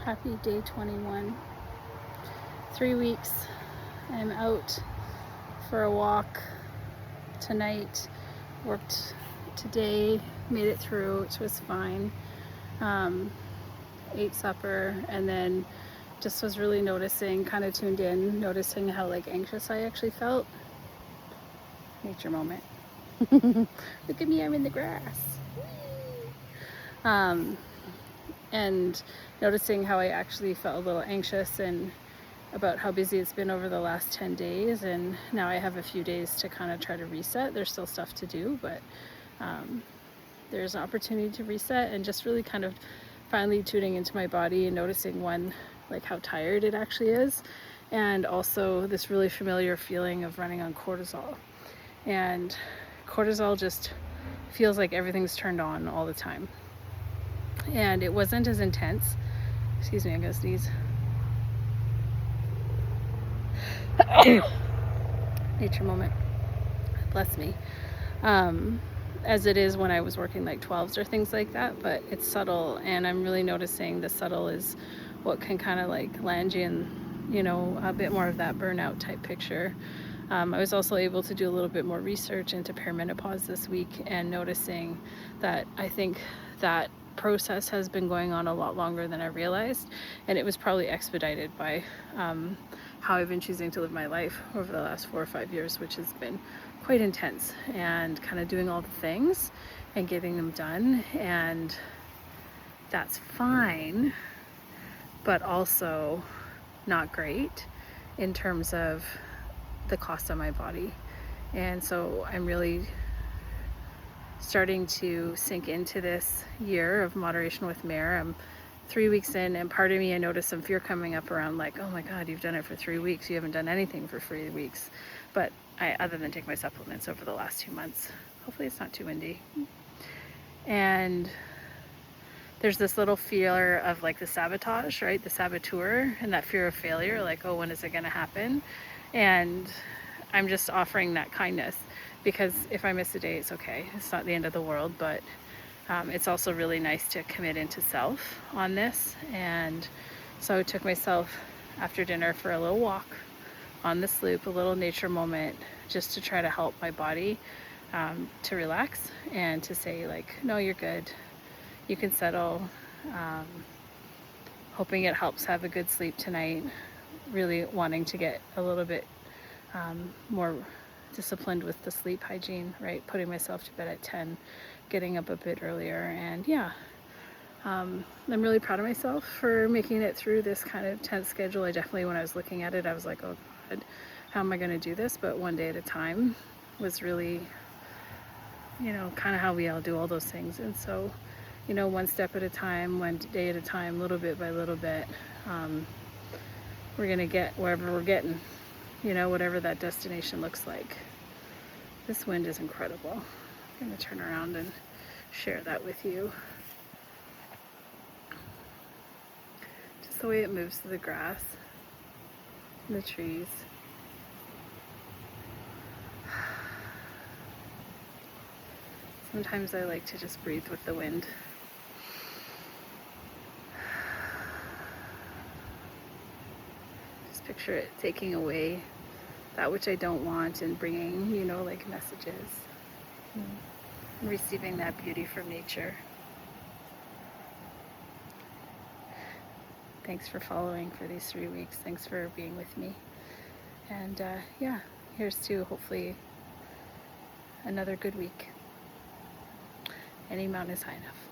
Happy day 21. 3 weeks. I'm out for a walk tonight. Worked today, made it through, which was fine. Ate supper, and then just was really noticing, kind of tuned in, noticing how like anxious I actually felt. Nature moment. Look at me, I'm in the grass. And noticing how I actually felt a little anxious and about how busy it's been over the last 10 days, and now I have a few days to kind of try to reset. There's still stuff to do, but there's an opportunity to reset, and just really kind of finally tuning into my body and noticing, one, like how tired it actually is, and also this really familiar feeling of running on cortisol. And cortisol just feels like everything's turned on all the time. And it wasn't as intense. Excuse me, I'm gonna sneeze. Nature moment. Bless me. As it is when I was working like 12s or things like that, but it's subtle, and I'm really noticing the subtle is what can kind of like land you in, you know, a bit more of that burnout type picture. I was also able to do a little bit more research into perimenopause this week, and noticing that I think that process has been going on a lot longer than I realized, and it was probably expedited by how I've been choosing to live my life over the last 4 or 5 years, which has been quite intense, and kind of doing all the things and getting them done, and that's fine, but also not great in terms of the cost on my body. And so I'm really starting to sink into this year of moderation with Mare. I'm 3 weeks in, and part of me, I noticed some fear coming up around like, oh my God, you've done it for 3 weeks. You haven't done anything for 3 weeks. But other than take my supplements over the last 2 months. Hopefully it's not too windy. And there's this little fear of like the sabotage, right? The saboteur, and that fear of failure, like, oh, when is it gonna happen? And I'm just offering that kindness, because if I miss a day, it's okay. It's not the end of the world, but it's also really nice to commit into self on this. And so I took myself after dinner for a little walk on this loop, a little nature moment, just to try to help my body to relax and to say like, no, you're good. You can settle. Hoping it helps have a good sleep tonight. Really wanting to get a little bit more disciplined with the sleep hygiene, right? Putting myself to bed at 10, getting up a bit earlier. And yeah, I'm really proud of myself for making it through this kind of tense schedule. I definitely, when I was looking at it, I was like, oh God, how am I going to do this? But one day at a time was really, you know, kind of how we all do all those things. And so, you know, one step at a time, one day at a time, little bit by little bit, we're going to get wherever we're getting, you know, whatever that destination looks like. This wind is incredible. I'm going to turn around and share that with you. Just the way it moves through the grass and the trees. Sometimes I like to just breathe with the wind. Just picture it taking away that which I don't want and bringing, you know, like messages. And receiving that beauty from nature. Thanks for following for these 3 weeks. Thanks for being with me. And yeah, here's to hopefully another good week. Any mountain is high enough.